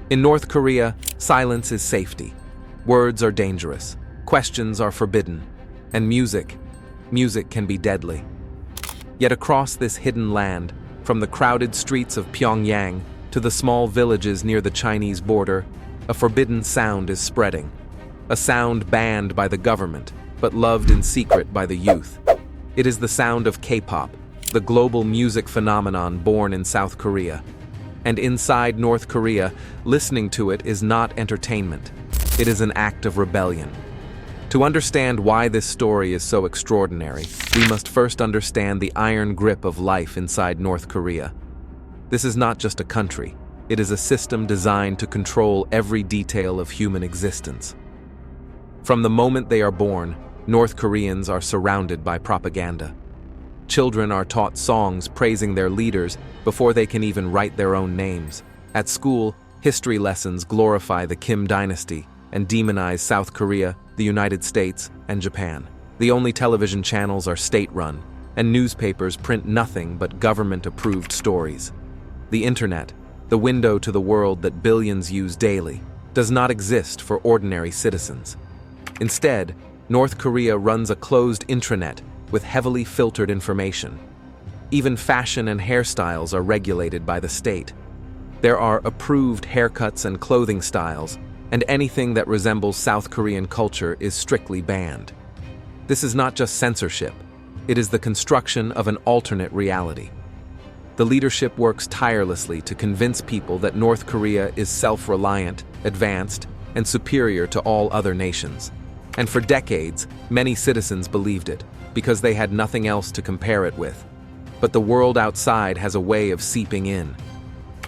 In North Korea, silence is safety. Words are dangerous. Questions are forbidden. And music can be deadly. Yet across this hidden land, from the crowded streets of Pyongyang to the small villages near the Chinese border, a forbidden sound is spreading. A sound banned by the government, but loved in secret by the youth. It is the sound of K-pop, the global music phenomenon born in South Korea. And inside North Korea, listening to it is not entertainment. It is an act of rebellion. To understand why this story is so extraordinary, we must first understand the iron grip of life inside North Korea. This is not just a country. It is a system designed to control every detail of human existence. From the moment they are born, North Koreans are surrounded by propaganda. Children are taught songs praising their leaders before they can even write their own names. At school, history lessons glorify the Kim dynasty and demonize South Korea, the United States, and Japan. The only television channels are state-run, and newspapers print nothing but government-approved stories. The internet, the window to the world that billions use daily, does not exist for ordinary citizens. Instead, North Korea runs a closed intranet with heavily filtered information. Even fashion and hairstyles are regulated by the state. There are approved haircuts and clothing styles, and anything that resembles South Korean culture is strictly banned. This is not just censorship, it is the construction of an alternate reality. The leadership works tirelessly to convince people that North Korea is self-reliant, advanced, and superior to all other nations. And for decades, many citizens believed it, because they had nothing else to compare it with. But the world outside has a way of seeping in.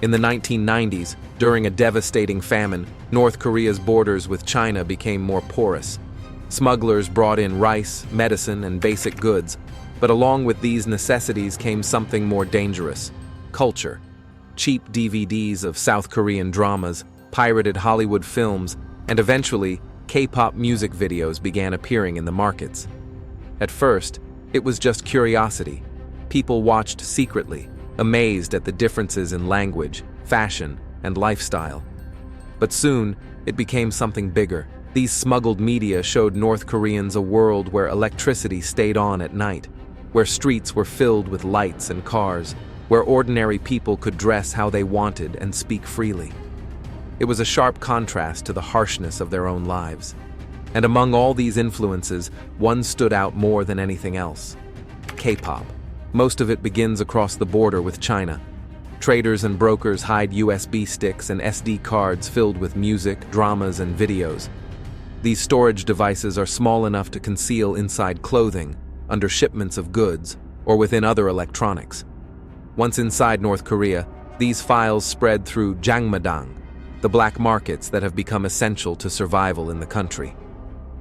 In the 1990s, during a devastating famine, North Korea's borders with China became more porous. Smugglers brought in rice, medicine, and basic goods, but along with these necessities came something more dangerous: culture. Cheap DVDs of South Korean dramas, pirated Hollywood films, and eventually, K-pop music videos began appearing in the markets. At first, it was just curiosity. People watched secretly, amazed at the differences in language, fashion, and lifestyle. But soon, it became something bigger. These smuggled media showed North Koreans a world where electricity stayed on at night, where streets were filled with lights and cars, where ordinary people could dress how they wanted and speak freely. It was a sharp contrast to the harshness of their own lives. And among all these influences, one stood out more than anything else: K-pop. Most of it begins across the border with China. Traders and brokers hide USB sticks and SD cards filled with music, dramas, and videos. These storage devices are small enough to conceal inside clothing, under shipments of goods, or within other electronics. Once inside North Korea, these files spread through jangmadang, the black markets that have become essential to survival in the country.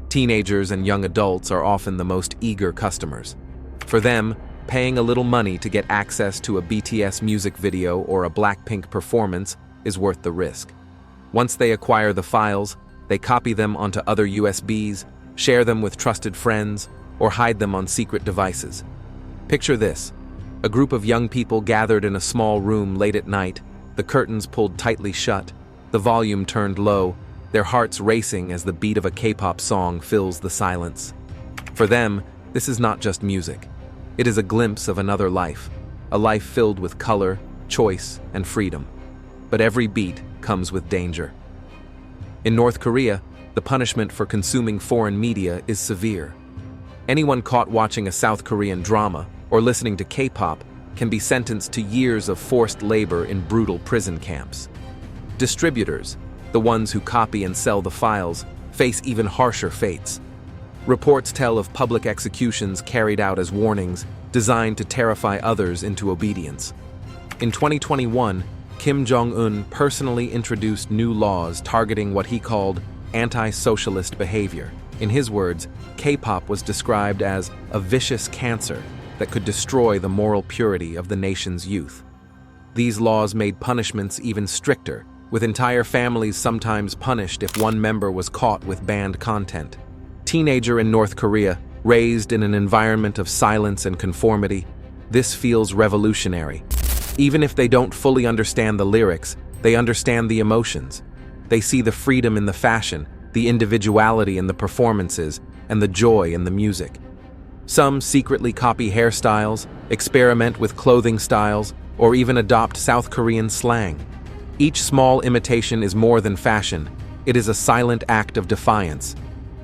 Teenagers and young adults are often the most eager customers. For them, paying a little money to get access to a BTS music video or a Blackpink performance is worth the risk. Once they acquire the files, they copy them onto other USBs, share them with trusted friends, or hide them on secret devices. Picture this: a group of young people gathered in a small room late at night, the curtains pulled tightly shut, the volume turned low, their hearts racing as the beat of a K-pop song fills the silence. For them, this is not just music. It is a glimpse of another life, a life filled with color, choice, and freedom. But every beat comes with danger. In North Korea, the punishment for consuming foreign media is severe. Anyone caught watching a South Korean drama or listening to K-pop can be sentenced to years of forced labor in brutal prison camps. Distributors, the ones who copy and sell the files, face even harsher fates. Reports tell of public executions carried out as warnings, designed to terrify others into obedience. In 2021, Kim Jong Un personally introduced new laws targeting what he called anti-socialist behavior. In his words, K-pop was described as a vicious cancer that could destroy the moral purity of the nation's youth. These laws made punishments even stricter, with entire families sometimes punished if one member was caught with banned content. Teenager in North Korea, raised in an environment of silence and conformity, this feels revolutionary. Even if they don't fully understand the lyrics, they understand the emotions. They see the freedom in the fashion, the individuality in the performances, and the joy in the music. Some secretly copy hairstyles, experiment with clothing styles, or even adopt South Korean slang. Each small imitation is more than fashion. It is a silent act of defiance.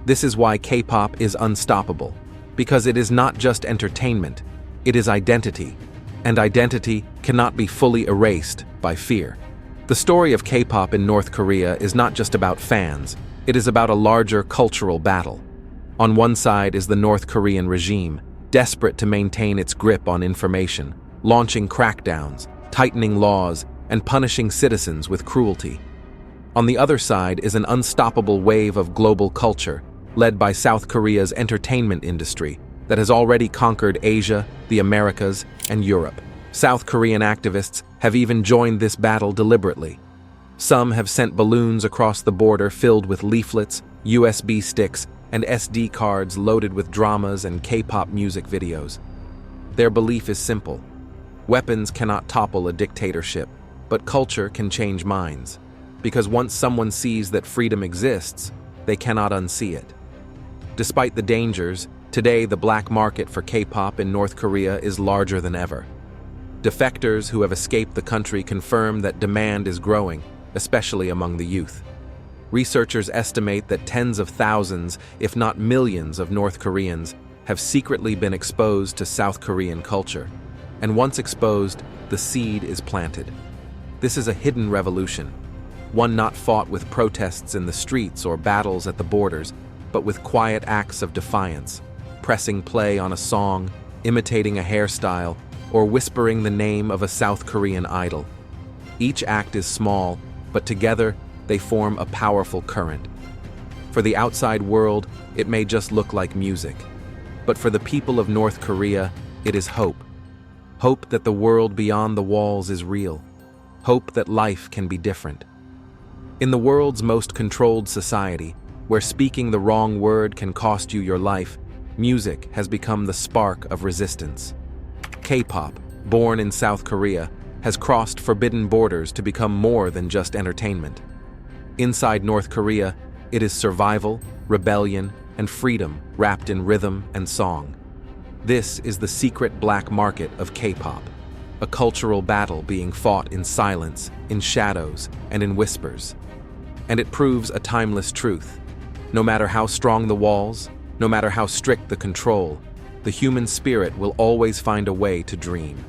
This is why K-pop is unstoppable, because it is not just entertainment, it is identity, and identity cannot be fully erased by fear. The story of K-pop in North Korea is not just about fans, it is about a larger cultural battle. On one side is the North Korean regime, desperate to maintain its grip on information, launching crackdowns, tightening laws, and punishing citizens with cruelty. On the other side is an unstoppable wave of global culture, led by South Korea's entertainment industry that has already conquered Asia, the Americas, and Europe. South Korean activists have even joined this battle deliberately. Some have sent balloons across the border filled with leaflets, USB sticks, and SD cards loaded with dramas and K-pop music videos. Their belief is simple. Weapons cannot topple a dictatorship, but culture can change minds. Because once someone sees that freedom exists, they cannot unsee it. Despite the dangers, today the black market for K-pop in North Korea is larger than ever. Defectors who have escaped the country confirm that demand is growing, especially among the youth. Researchers estimate that tens of thousands, if not millions, of North Koreans have secretly been exposed to South Korean culture. And once exposed, the seed is planted. This is a hidden revolution, one not fought with protests in the streets or battles at the borders, but with quiet acts of defiance, pressing play on a song, imitating a hairstyle, or whispering the name of a South Korean idol. Each act is small, but together they form a powerful current. For the outside world, it may just look like music, but for the people of North Korea, it is hope. Hope that the world beyond the walls is real. Hope that life can be different. In the world's most controlled society, where speaking the wrong word can cost you your life, music has become the spark of resistance. K-pop, born in South Korea, has crossed forbidden borders to become more than just entertainment. Inside North Korea, it is survival, rebellion, and freedom wrapped in rhythm and song. This is the secret black market of K-pop, a cultural battle being fought in silence, in shadows, and in whispers. And it proves a timeless truth. No matter how strong the walls, no matter how strict the control, the human spirit will always find a way to dream.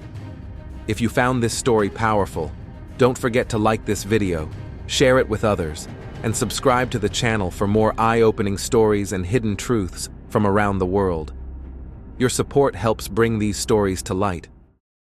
If you found this story powerful, don't forget to like this video, share it with others, and subscribe to the channel for more eye-opening stories and hidden truths from around the world. Your support helps bring these stories to light.